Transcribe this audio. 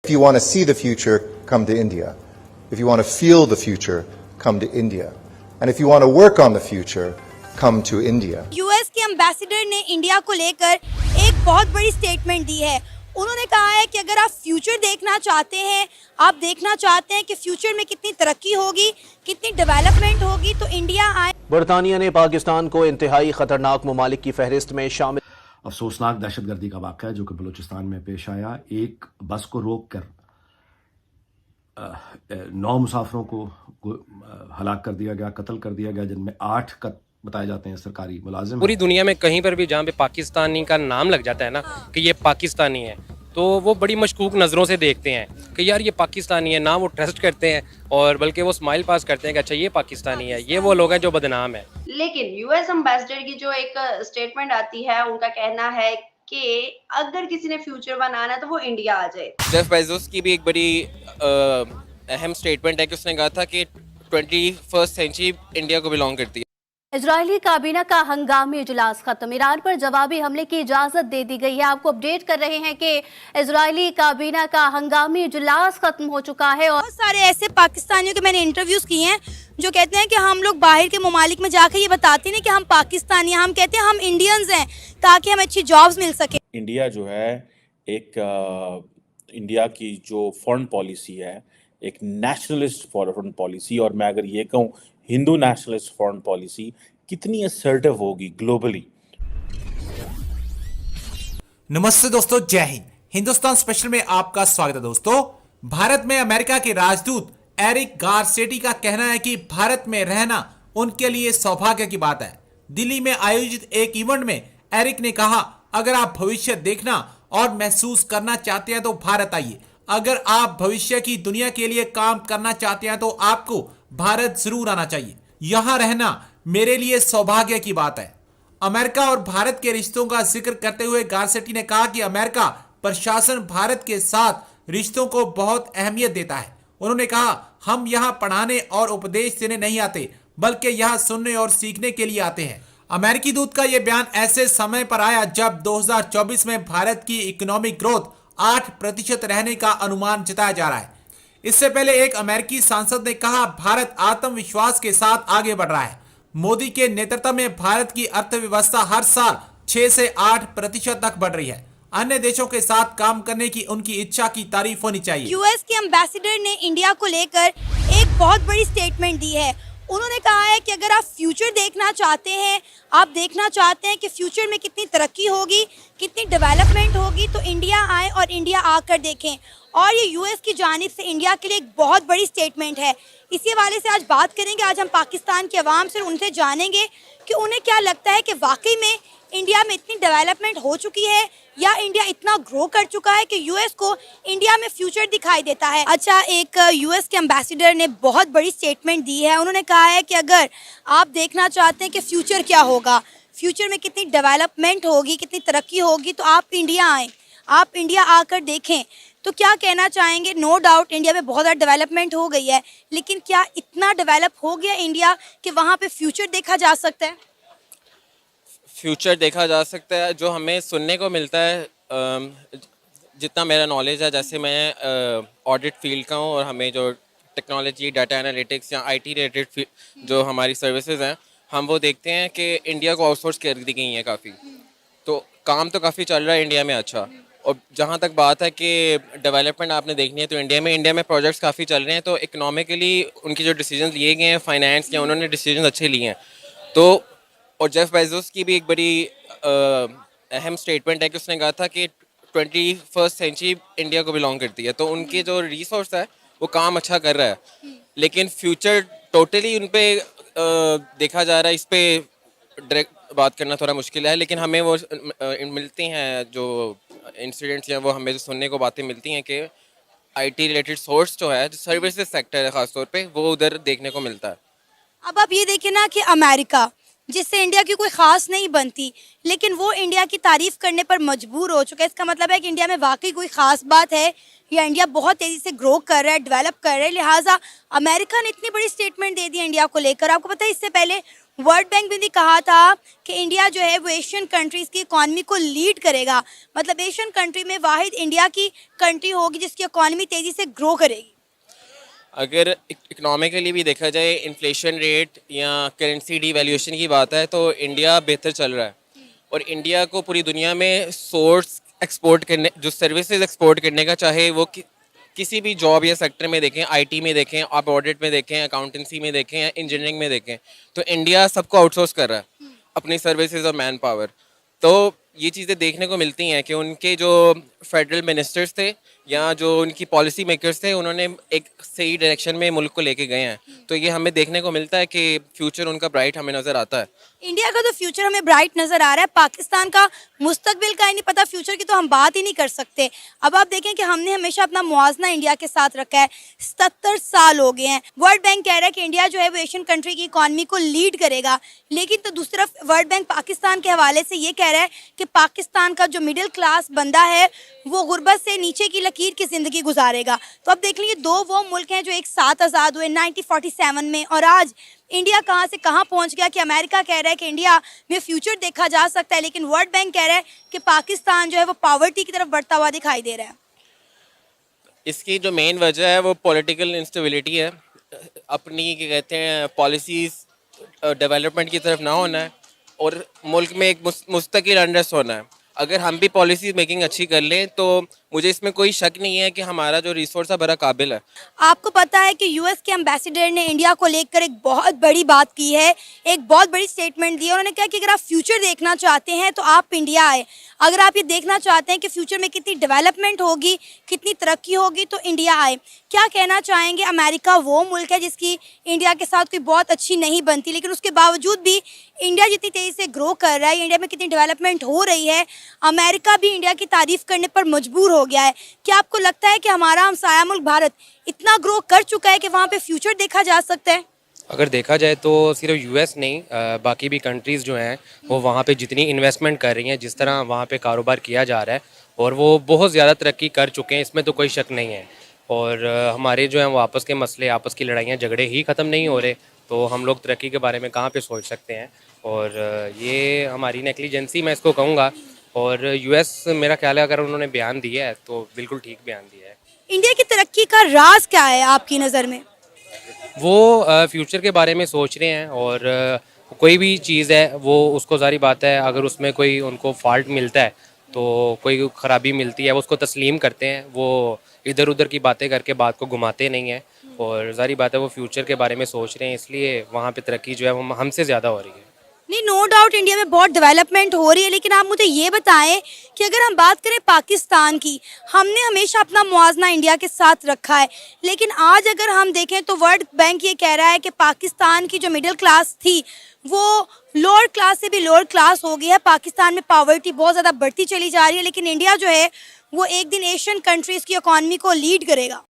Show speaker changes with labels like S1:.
S1: If you want to see the future, come to India. If you want to feel the future, come to India. And if you want to work on the future, come to India.
S2: US के ambassador ने India को लेकर एक बहुत बड़ी statement दी है। उन्होंने कहा है कि अगर आप फ्यूचर देखना चाहते हैं, आप देखना चाहते हैं कि फ्यूचर में कितनी तरक्की होगी, कितनी डेवलपमेंट होगी, तो इंडिया आए।
S3: बरतानिया ने पाकिस्तान को इंतहाई खतरनाक ममालिक की फहरिस्त में शामिल।
S4: अफसोसनाक दहशतगर्दी का वाक़या जो कि बलूचिस्तान में पेश आया। एक बस को रोक कर 9 मुसाफिरों को हलाक कर दिया गया, कत्ल कर दिया गया, जिनमें 8 बताए जाते हैं सरकारी मुलाजिम।
S5: पूरी दुनिया में कहीं पर भी जहाँ पे पाकिस्तानी का नाम लग जाता है ना कि ये पाकिस्तानी है, तो वो बड़ी मशकूक नज़रों से देखते हैं कि यार ये पाकिस्तानी है ना, वो ट्रस्ट करते हैं और बल्कि वो स्माइल पास करते हैं कि अच्छा ये पाकिस्तानी है। ये वो लोग हैं जो बदनाम है।
S6: लेकिन यूएस एम्बेसडर की जो एक स्टेटमेंट आती है, उनका कहना है कि अगर किसी ने फ्यूचर बनाना है तो वो इंडिया आ जाए।
S5: जेफ बेजोस की भी एक बड़ी अहम स्टेटमेंट है कि उसने कहा था कि 21st सेंचुरी इंडिया को बिलोंग करती है।
S7: इजरायली काबीना का हंगामी इजलास खत्म। ईरान पर जवाबी हमले की इजाजत दे दी गई है। आपको अपडेट कर रहे हैं कि इजरायली काबीना का हंगामी इजलास खत्म हो चुका है। और
S2: बहुत सारे ऐसे पाकिस्तानियों के मैंने इंटरव्यूज किए हैं जो कहते हैं कि हम लोग बाहर के ममालिक में जाकर ये बताते नहीं कि हम पाकिस्तानी हैं, हम कहते हैं हम इंडियंस हैं ताकि हमें अच्छी जॉब्स मिल सके।
S8: इंडिया जो है एक इंडिया की जो फॉरेन पॉलिसी है एक नेशनलिस्ट फॉरेन पॉलिसी, और मैं अगर ये कहूँ हिंदू नेशनलिस्ट फॉरेन पॉलिसी कितनी असर्टिव होगी ग्लोबली।
S9: नमस्ते दोस्तों, जय हिंद। हिंदुस्तान स्पेशल में आपका स्वागत है। दोस्तों, भारत में अमेरिका के राजदूत एरिक गारसेटी का कहना है कि भारत में रहना उनके लिए सौभाग्य की बात है। दिल्ली में आयोजित एक इवेंट में एरिक ने कहा, अगर आप भविष्य देखना और महसूस करना चाहते हैं तो भारत आइए। अगर आप भविष्य की दुनिया के लिए काम करना चाहते हैं तो आपको भारत जरूर आना चाहिए। यहां रहना मेरे लिए सौभाग्य की बात है। अमेरिका और भारत के रिश्तों का जिक्र करते हुए गारसेटी ने कहा कि अमेरिका प्रशासन भारत के साथ रिश्तों को बहुत अहमियत देता है। उन्होंने कहा, हम यहां पढ़ाने और उपदेश देने नहीं आते, बल्कि यहां सुनने और सीखने के लिए आते हैं। अमेरिकी दूत का यह बयान ऐसे समय पर आया जब 2024 में भारत की इकोनॉमिक ग्रोथ 8% रहने का अनुमान जताया जा रहा है। इससे पहले एक अमेरिकी सांसद ने कहा, भारत आत्मविश्वास के साथ आगे बढ़ रहा है। मोदी के नेतृत्व में भारत की अर्थव्यवस्था हर साल 6 से 8% तक बढ़ रही है। अन्य देशों के साथ काम करने की उनकी इच्छा की तारीफ होनी चाहिए।
S2: यूएस के एम्बेसडर ने इंडिया को लेकर एक बहुत बड़ी स्टेटमेंट दी है। उन्होंने कहा है कि अगर आप फ्यूचर देखना चाहते हैं, आप देखना चाहते हैं कि फ्यूचर में कितनी तरक्की होगी, कितनी डेवलपमेंट होगी, तो इंडिया आए और इंडिया आकर देखें। और ये यूएस की जानिब से इंडिया के लिए एक बहुत बड़ी स्टेटमेंट है। इसी हवाले से आज बात करेंगे। आज हम पाकिस्तान के अवाम से उनसे जानेंगे कि उन्हें क्या लगता है कि वाकई में इंडिया में इतनी डेवलपमेंट हो चुकी है या इंडिया इतना ग्रो कर चुका है कि यूएस को इंडिया में फ्यूचर दिखाई देता है। अच्छा, एक यूएस के एम्बेसडर ने बहुत बड़ी स्टेटमेंट दी है। उन्होंने कहा है कि अगर आप देखना चाहते हैं कि फ्यूचर क्या होगा, फ्यूचर में कितनी डेवलपमेंट होगी, कितनी तरक्की होगी, तो आप इंडिया आएँ, आप इंडिया आकर देखें। तो क्या कहना चाहेंगे? नो डाउट इंडिया में बहुत ज़्यादा डेवलपमेंट हो गई है, लेकिन क्या इतना डेवलप हो गया इंडिया कि वहाँ पे फ्यूचर देखा जा सकता है?
S5: फ्यूचर देखा जा सकता है। जो हमें सुनने को मिलता है, जितना मेरा नॉलेज है, जैसे मैं ऑडिट फील्ड का हूँ और हमें जो टेक्नोलॉजी, डाटा एनालिटिक्स या आईटी रिलेटेड जो हमारी सर्विसेज हैं, हम वो देखते हैं कि इंडिया को आउटसोर्स कर दी गई हैं काफ़ी। तो काम तो काफ़ी चल रहा है इंडिया में। अच्छा, और जहाँ तक बात है कि डेवलपमेंट आपने देखनी है तो इंडिया में प्रोजेक्ट्स काफ़ी चल रहे हैं। तो इकोनॉमिकली उनके जो डिसीजन लिए गए हैं, फाइनेंस के, उन्होंने डिसीजन अच्छे लिए हैं। तो और जेफ बेजोस की भी एक बड़ी अहम स्टेटमेंट है कि उसने कहा था कि 21st सेंचुरी इंडिया को बिलोंग करती है। तो उनके जो रिसोर्स है वो काम अच्छा कर रहा है, लेकिन फ्यूचर टोटली उन पर देखा जा रहा है। इस पर डायरेक्ट बात करना थोड़ा मुश्किल है, लेकिन हमें वो मिलती हैं जो इंसिडेंट्स हैं, वो हमें जो सुनने को बातें मिलती हैं कि आईटी रिलेटेड सोर्स जो है, जो सर्विसेज सेक्टर है ख़ास तौर पे, वो उधर देखने को मिलता है।
S2: अब आप ये देखिए ना कि अमेरिका, जिससे इंडिया की कोई ख़ास नहीं बनती, लेकिन वो इंडिया की तारीफ़ करने पर मजबूर हो चुका है। इसका मतलब है कि इंडिया में वाकई कोई ख़ास बात है या इंडिया बहुत तेज़ी से ग्रो कर रहा है, डेवलप कर रहा है। लिहाजा अमेरिका ने इतनी बड़ी स्टेटमेंट दे दी इंडिया को लेकर। आपको पता है इससे पहले वर्ल्ड बैंक ने भी कहा था कि इंडिया जो है वो एशियन कंट्रीज़ की इकॉनमी को लीड करेगा, मतलब एशियन कंट्री में वाहिद इंडिया की कंट्री होगी जिसकी इकॉनमी तेज़ी से ग्रो करेगी।
S5: अगर इकोनॉमिकली भी देखा जाए, इन्फ्लेशन रेट या करेंसी डिवैल्यूएशन की बात है तो इंडिया बेहतर चल रहा है। और इंडिया को पूरी दुनिया में सोर्स एक्सपोर्ट करने, जो सर्विसेज एक्सपोर्ट करने का, चाहे वो किसी भी जॉब या सेक्टर में देखें, आईटी में देखें, आप ऑडिट में देखें, अकाउंटेंसी में देखें या इंजीनियरिंग में देखें, तो इंडिया सबको आउटसोर्स कर रहा है अपनी सर्विसेज और मैन पावर। तो ये चीज़ें देखने को मिलती हैं कि उनके जो फेडरल मिनिस्टर्स थे या जो उनकी पॉलिसी मेकर्स थे, उन्होंने एक सही डायरेक्शन में मुल्क को लेके गए हैं। तो ये हमें देखने को मिलता है कि फ्यूचर उनका ब्राइट हमें नज़र आता है।
S2: इंडिया का तो फ्यूचर हमें ब्राइट नज़र आ रहा है, पाकिस्तान का मुस्तकबिल का ही नहीं पता, फ्यूचर की तो हम बात ही नहीं कर सकते। अब आप देखें कि हमने हमेशा अपना मुआवजना इंडिया के साथ रखा है, 77 साल हो गए हैं। वर्ल्ड बैंक कह रहा है कि इंडिया जो है वो एशियन कंट्री की इकॉनमी को लीड करेगा, लेकिन तो दूसरी तरफ वर्ल्ड बैंक पाकिस्तान के हवाले से ये कह रहा है कि पाकिस्तान का जो मिडिल क्लास बंदा है वो गुर्बत से नीचे की लकीर की ज़िंदगी गुजारेगा। तो अब देख लीजिए, दो वो मुल्क हैं जो एक साथ आज़ाद हुए 1947 में, और आज इंडिया कहाँ से कहाँ पहुँच गया कि अमेरिका कह रहा है कि इंडिया में फ्यूचर देखा जा सकता है, लेकिन वर्ल्ड बैंक कह रहा है कि पाकिस्तान जो है वो पॉवर्टी की तरफ बढ़ता हुआ दिखाई दे रहा है।
S5: इसकी जो मेन वजह है वो पॉलिटिकल इंस्टेबिलिटी है। अपनी क्या कहते हैं पॉलिसीज़ डेवलपमेंट की तरफ ना होना है और मुल्क में एक मुस्तकिल अनरेस्ट होना है। अगर हम भी पॉलिसी मेकिंग अच्छी कर लें तो मुझे इसमें कोई शक नहीं है कि हमारा जो रिसोर्स है बड़ा काबिल है।
S2: आपको पता है कि यूएस के एम्बेसडर ने इंडिया को लेकर एक बहुत बड़ी बात की है, एक बहुत बड़ी स्टेटमेंट दी है। उन्होंने कहा कि अगर आप फ्यूचर देखना चाहते हैं तो आप इंडिया आए, अगर आप ये देखना चाहते हैं कि फ्यूचर में कितनी डेवलपमेंट होगी, कितनी तरक्की होगी, तो इंडिया आए। क्या कहना चाहेंगे? अमेरिका वो मुल्क है जिसकी इंडिया के साथ कोई बहुत अच्छी नहीं बनती, लेकिन उसके बावजूद भी इंडिया जितनी तेज़ी से ग्रो कर रहा है, इंडिया में कितनी डेवलपमेंट हो रही है, अमेरिका भी इंडिया की तारीफ़ करने पर मजबूर हो गया है। क्या आपको लगता है कि हमारा हमसाया मुल्क भारत इतना ग्रो कर चुका है कि वहाँ पे फ्यूचर देखा जा सकता है?
S10: अगर देखा जाए तो सिर्फ यूएस नहीं, बाकी भी कंट्रीज़ जो हैं वो वहाँ पे जितनी इन्वेस्टमेंट कर रही हैं, जिस तरह वहाँ पे कारोबार किया जा रहा है, और वो बहुत ज़्यादा तरक्की कर चुके हैं, इसमें तो कोई शक नहीं है। और हमारे जो हैं वो आपस के मसले, आपस की लड़ाइयाँ झगड़े ही ख़त्म नहीं हो रहे, तो हम लोग तरक्की के बारे में कहाँ पे सोच सकते हैं। और ये हमारी नेग्लिजेंसी मैं इसको कहूँगा। और यूएस मेरा ख्याल है अगर उन्होंने बयान दिया है तो बिल्कुल ठीक बयान दिया है।
S2: इंडिया की तरक्की का राज क्या है आपकी नज़र में?
S10: वो फ्यूचर के बारे में सोच रहे हैं, और कोई भी चीज़ है वो उसको ज़ाहिर बात है अगर उसमें कोई उनको फॉल्ट मिलता है, तो कोई ख़राबी मिलती है वो उसको तस्लीम करते हैं, वो इधर उधर की बातें करके बात को घुमाते नहीं हैं। और ज़ाहिर बात है वो फ्यूचर के बारे में सोच रहे हैं, इसलिए वहाँ पे तरक्की जो है वो हमसे ज़्यादा हो रही है।
S2: नहीं, नो डाउट इंडिया में बहुत डेवलपमेंट हो रही है, लेकिन आप मुझे ये बताएं कि अगर हम बात करें पाकिस्तान की, हमने हमेशा अपना मुआवजना इंडिया के साथ रखा है, लेकिन आज अगर हम देखें तो वर्ल्ड बैंक ये कह रहा है कि पाकिस्तान की जो मिडिल क्लास थी वो लोअर क्लास से भी लोअर क्लास हो गई है। पाकिस्तान में पॉवर्टी बहुत ज़्यादा बढ़ती चली जा रही है, लेकिन इंडिया जो है वो एक दिन एशियन कंट्रीज़ की इकॉनमी को लीड करेगा।